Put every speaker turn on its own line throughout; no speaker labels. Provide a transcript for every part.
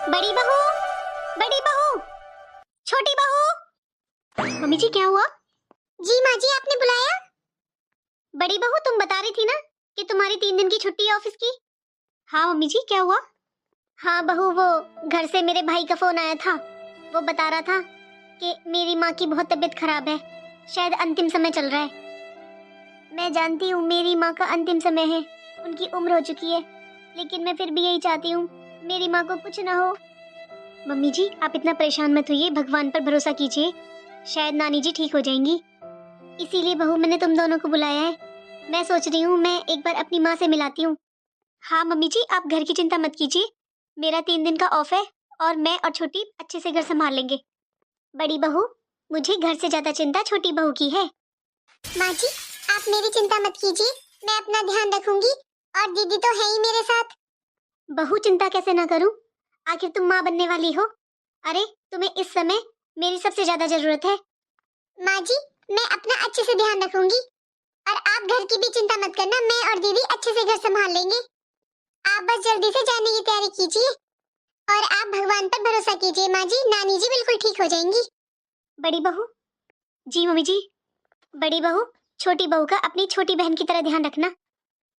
बड़ी बहू, बड़ी बहू, छोटी बहू। मम्मी जी क्या हुआ? जी माँ जी, आपने बुलाया? बड़ी बहू तुम बता रही थी ना कि तुम्हारी 3 दिन की छुट्टी है ऑफिस की। हाँ मम्मी जी क्या हुआ? हाँ बहू, वो घर से मेरे भाई का फोन आया था। वो बता रहा था कि मेरी माँ की बहुत तबीयत खराब है, शायद अंतिम समय चल रहा है। मैं जानती हूँ मेरी माँ का अंतिम समय है, उनकी उम्र हो चुकी है, लेकिन मैं फिर भी यही चाहती हूँ मेरी माँ को कुछ ना हो। मम्मी जी आप इतना परेशान मत होइए, भगवान पर भरोसा कीजिए, शायद नानी जी ठीक हो जाएंगी। इसीलिए बहू मैंने तुम दोनों को बुलाया है। मैं सोच रही हूँ मैं एक बार अपनी माँ से मिलाती हूँ। हाँ मम्मी जी आप घर की चिंता मत कीजिए, मेरा 3 दिन का ऑफ है और मैं और छोटी अच्छे से घर संभाल लेंगे। बड़ी बहू मुझे घर से ज्यादा चिंता छोटी बहू की है। माँ जी आप मेरी चिंता मत कीजिए, मैं अपना ध्यान रखूंगी और दीदी तो है ही मेरे साथ। बहू चिंता कैसे ना करूं, आखिर तुम माँ बनने वाली हो। अरे तुम्हें इस समय मेरी सबसे ज्यादा जरूरत है। माँ जी मैं अपना अच्छे से ध्यान रखूंगी और आप घर की भी चिंता मत करना, मैं और दीदी अच्छे से घर संभाल लेंगे। आप बस जल्दी से जाने की तैयारी कीजिए और आप भगवान पर भरोसा कीजिए माँ जी, नानी जी बिल्कुल ठीक हो जाएंगी। बड़ी बहू। जी मम्मी जी। बड़ी बहू छोटी बहू का अपनी छोटी बहन की तरह ध्यान रखना।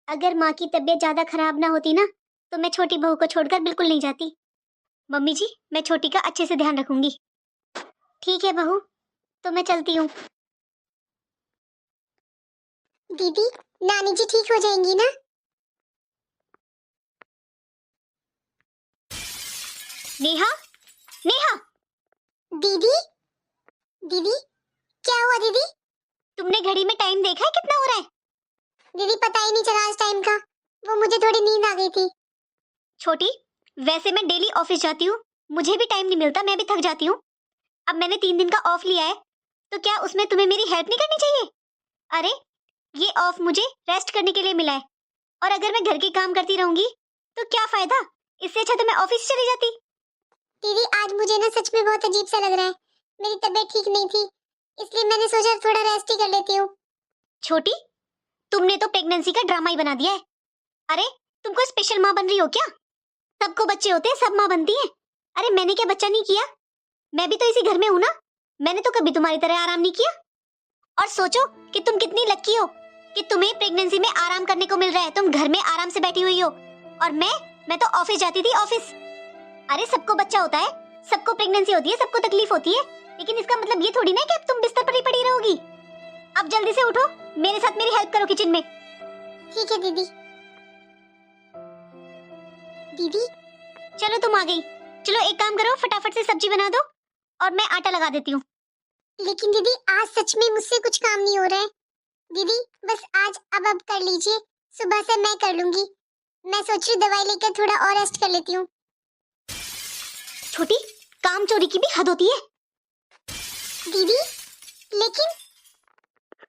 अगर माँ की तबीयत ज्यादा खराब ना होती ना तो मैं छोटी बहू को छोड़कर बिल्कुल नहीं जाती। मम्मी जी मैं छोटी का अच्छे से ध्यान रखूंगी। ठीक है बहू, तो मैं चलती हूँ। दीदी नानी जी ठीक हो जाएंगी ना? नेहा, नेहा। दीदी, दीदी क्या हुआ दीदी? तुमने घड़ी में टाइम देखा है कितना हो रहा है? दीदी पता ही नहीं चला आज टाइम का, वो मुझे थोड़ी नींद आ गई थी। छोटी वैसे मैं डेली ऑफिस जाती हूँ, मुझे भी टाइम नहीं मिलता, मैं भी थक जाती हूँ। अब मैंने 3 दिन का ऑफ लिया है तो क्या उसमें तुम्हें मेरी हेल्प नहीं करनी चाहिए? अरे ये ऑफ मुझे रेस्ट करने के लिए मिला है और अगर मैं घर के काम करती रहूंगी तो क्या फायदा, इससे अच्छा तो मैं ऑफिस चली जाती। दीदी आज मुझे ना सच में बहुत अजीब सा लग रहा है, मेरी तबीयत ठीक नहीं थी, इसलिए मैंने सोचा थोड़ा रेस्ट ही कर लेती हूँ। छोटी तुमने तो प्रेगनेंसी का ड्रामा ही बना दिया है। अरे तुम कोई स्पेशल माँ बन रही हो क्या? सबको बच्चे होते हैं, सब माँ बनती है। अरे मैंने क्या बच्चा नहीं किया, मैं भी तो इसी घर में हूँ ना, मैंने तो कभी तुम्हारी तरह आराम नहीं किया। और सोचो कि तुम कितनी लकी हो कि तुम्हें प्रेगनेंसी में आराम करने को मिल रहा है, तुम घर में आराम से बैठी हुई हो और मैं तो ऑफिस जाती थी ऑफिस। अरे सबको बच्चा होता है, सबको प्रेगनेंसी होती है, सबको तकलीफ होती है, लेकिन इसका मतलब ये थोड़ी ना कि अब तुम बिस्तर पर ही पड़ी रहोगी। अब जल्दी से उठो, मेरे साथ मेरी हेल्प करो किचन में। ठीक है दीदी। दीदी चलो तुम आ गई, चलो एक काम करो फटाफट से सब्जी बना दो और मैं आटा लगा देती हूँ। लेकिन दीदी आज सच में मुझसे कुछ काम नहीं हो रहा है। दीदी बस आज अब कर लीजिए, सुबह से मैं कर लूंगी। मैं सोच रही दवाई लेकर थोड़ा और रेस्ट कर लेती हूँ। छोटी काम चोरी की भी हद होती है। दीदी लेकिन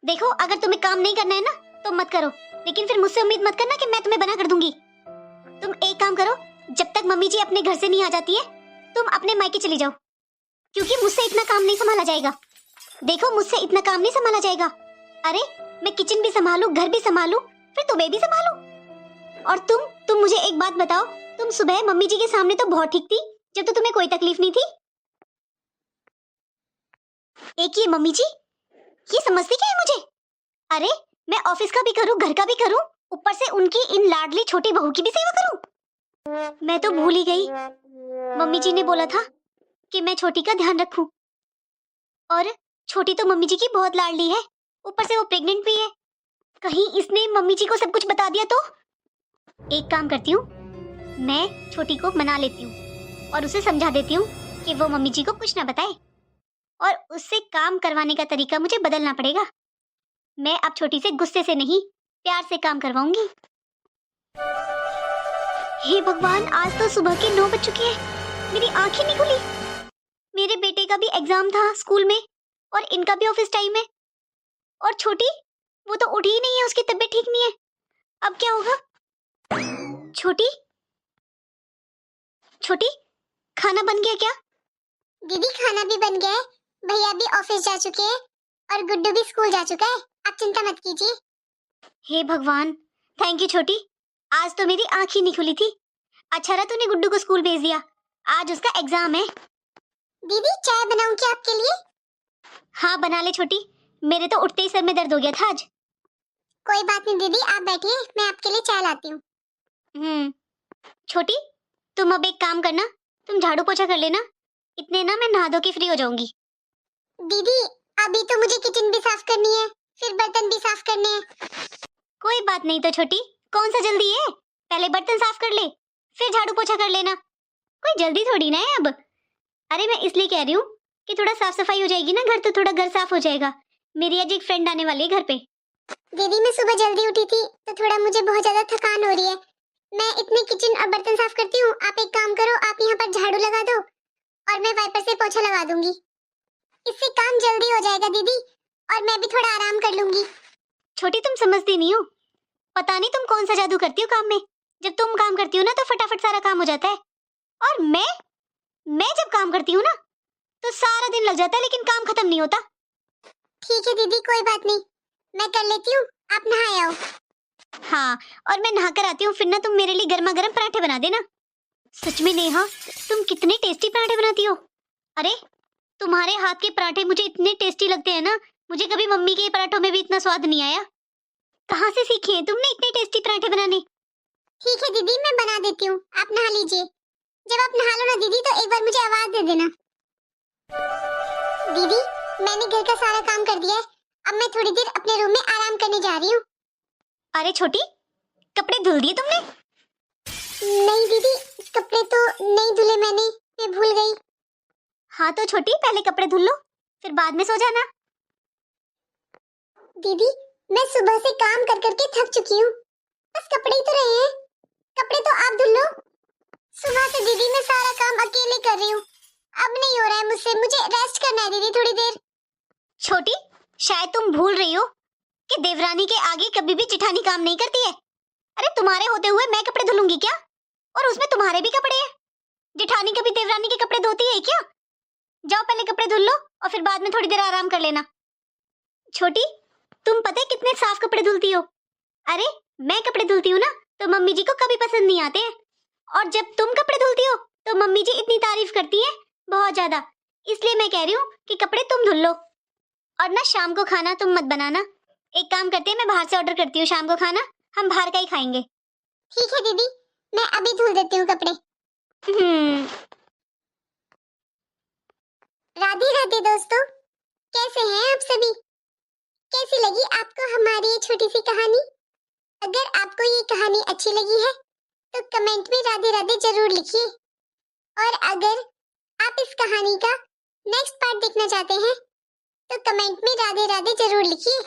देखो अगर तुम्हें काम नहीं करना है ना तो मत करो, लेकिन फिर मुझसे उम्मीद मत करना कि मैं तुम्हें बना कर दूंगी। तुम एक काम करो, जब तक मम्मी जी अपने घर से नहीं आ जाती है तुम अपने मायके चली जाओ, क्योंकि मुझसे इतना काम नहीं संभाला जाएगा। देखो मुझसे इतना काम नहीं संभाला जाएगा। अरे मैं किचन भी संभालू, घर भी संभालू, फिर तुम्हें भी संभालू। और तुम मुझे एक बात बताओ, तुम सुबह मम्मी जी के सामने तो बहुत ठीक थी, जब तो तुम्हें कोई तकलीफ नहीं थी। एक ये मम्मी जी ये समझती क्या है मुझे? अरे मैं ऑफिस का भी करूं, घर का भी करूं, ऊपर से उनकी इन लाडली छोटी बहू की भी सेवा करूं। मैं तो भूल ही गई, मम्मी जी ने बोला था कि मैं छोटी का ध्यान रखूं, और छोटी तो मम्मी जी की बहुत लाडली है, ऊपर से वो प्रेग्नेंट भी है। कहीं इसने मम्मी जी को सब कुछ बता दिया तो? एक काम करती हूँ, मैं छोटी को मना लेती हूँ और उसे समझा देती हूँ कि वो मम्मी जी को कुछ ना बताए, और उससे काम करवाने का तरीका मुझे बदलना पड़ेगा। मैं अब छोटी से गुस्से से नहीं प्यार से काम करवाऊंगी। हे भगवान आज तो सुबह के 9 बज चुके हैं, मेरी आंखें नहीं खुली। मेरे बेटे का भी एग्जाम था स्कूल में और इनका भी ऑफिस टाइम है, और छोटी वो तो उठी ही नहीं है, उसकी तबीयत ठीक नहीं है। अब क्या होगा? छोटी छोटी खाना बन गया क्या? दीदी खाना भी बन गया है, भैया भी ऑफिस जा चुके हैं और गुड्डू भी स्कूल जा चुका है, आप चिंता मत कीजिए। हे भगवान थैंक यू छोटी, आज तो मेरी आंख ही नहीं खुली थी। अच्छा रहा तूने गुड्डू को स्कूल भेज दिया, आज उसका एग्जाम है। दीदी चाय बनाऊं क्या आपके लिए? हाँ बना ले छोटी, मेरे तो उठते ही सर में दर्द हो गया था आज। कोई बात नहीं दीदी, आप बैठिए, मैं आपके लिए चाय लाती हूँ। छोटी तुम अब एक काम करना, तुम झाड़ू पोछा कर लेना, इतने ना मैं नहा धो के फ्री हो जाऊंगी। दीदी अभी तो मुझे किचन भी साफ करनी है, फिर बर्तन भी साफ करने हैं। कोई बात नहीं तो छोटी, कौन सा जल्दी है, पहले बर्तन साफ कर ले फिर झाड़ू पोछा कर लेना, कोई जल्दी थोड़ी ना है अब। अरे मैं इसलिए कह रही हूँ कि थोड़ा साफ सफाई हो जाएगी ना घर, तो थोड़ा घर साफ हो जाएगा। मेरी आज एक फ्रेंड आने वाली है घर पे। दीदी मैं सुबह जल्दी उठी थी तो थोड़ा मुझे बहुत ज्यादा थकान हो रही है, मैं इतने किचन और बर्तन साफ करती हूँ, आप एक काम करो, आप यहाँ पर झाड़ू लगा दो और मैं वाइपर से पोछा लगा दूंगी, इससे काम जल्दी हो जाएगा दीदी, और मैं भी थोड़ा आराम कर लूंगी। छोटी तुम समझती नहीं हो, पता नहीं तुम कौन सा जादू करती हो काम में, जब तुम काम करती हो ना तो फटाफट सारा काम हो जाता है, और मैं जब काम करती हूँ ना तो सारा दिन लग जाता है लेकिन काम खत्म नहीं होता। ठीक है दीदी कोई बात नहीं, मैं कर लेती हूँ, आप नहाए आओ। हाँ और मैं नहा कर आती हूँ, फिर ना तुम मेरे लिए गर्मा गर्म पराठे बना देना। सच में नेहा तुम कितने टेस्टी पराठे बनाती हो। अरे तुम्हारे हाथ के पराठे मुझे इतने टेस्टी लगते हैं ना, मुझे कभी मम्मी के पराठों में भी इतना स्वाद नहीं आया। कहाँ से सीखे हैं तुमने इतने टेस्टी पराठे बनाने? ठीक है दीदी मैं बना देती हूँ, आप नहा लीजिए, जब आप नहा लो ना दीदी तो एक बार मुझे आवाज दे देना। दीदी मैंने घर का सारा काम कर दिया है, अब मैं थोड़ी देर अपने रूम में आराम करने जा रही हूँ। अरे छोटी कपड़े धुल दिए तुमने? नहीं दीदी कपड़े तो नहीं धुले मैंने, मैं भूल गई। हाँ तो छोटी पहले कपड़े धुल लो फिर बाद में सो जाना। दीदी मैं सुबह से काम कर करके थक चुकी हूँ, बस कपड़े ही तो रहे हैं, कपड़े तो आप धुल लो। सुबह से दीदी मैं सारा काम अकेले कर रही हूँ, अब नहीं हो रहा है मुझसे, मुझे रेस्ट करना है दीदी थोड़ी देर। छोटी शायद तुम भूल रही हो कि देवरानी के आगे कभी भी जिठानी काम नहीं करती है। अरे तुम्हारे होते हुए मैं कपड़े धुलूंगी क्या, और उसमें तुम्हारे भी कपड़े हैं, जिठानी कभी देवरानी के कपड़े धोती है क्या? जाओ पहले कपड़े धुल लो और फिर बाद में थोड़ी देर आराम कर लेना। छोटी तुम पता है कितने साफ कपड़े धुलती हो? अरे मैं कपड़े धुलती हूँ ना तो मम्मी जी को कभी पसंद नहीं आते हैं, और जब तुम कपड़े धुलती हो तो मम्मी जी इतनी तारीफ करती है बहुत ज्यादा, इसलिए मैं कह रही हूँ कि कपड़े तुम धुल लो। और ना शाम को खाना तुम मत बनाना, एक काम करते हैं मैं बाहर से ऑर्डर करती हूँ शाम को खाना, हम बाहर का ही खाएंगे। ठीक है दीदी मैं अभी धुल देती हूँ कपड़े। राधे राधे दोस्तों, कैसे हैं आप सभी? कैसी लगी आपको हमारी ये छोटी सी कहानी? अगर आपको ये कहानी अच्छी लगी है तो कमेंट में राधे राधे जरूर लिखिए, और अगर आप इस कहानी का नेक्स्ट पार्ट देखना चाहते हैं तो कमेंट में राधे राधे जरूर लिखिए।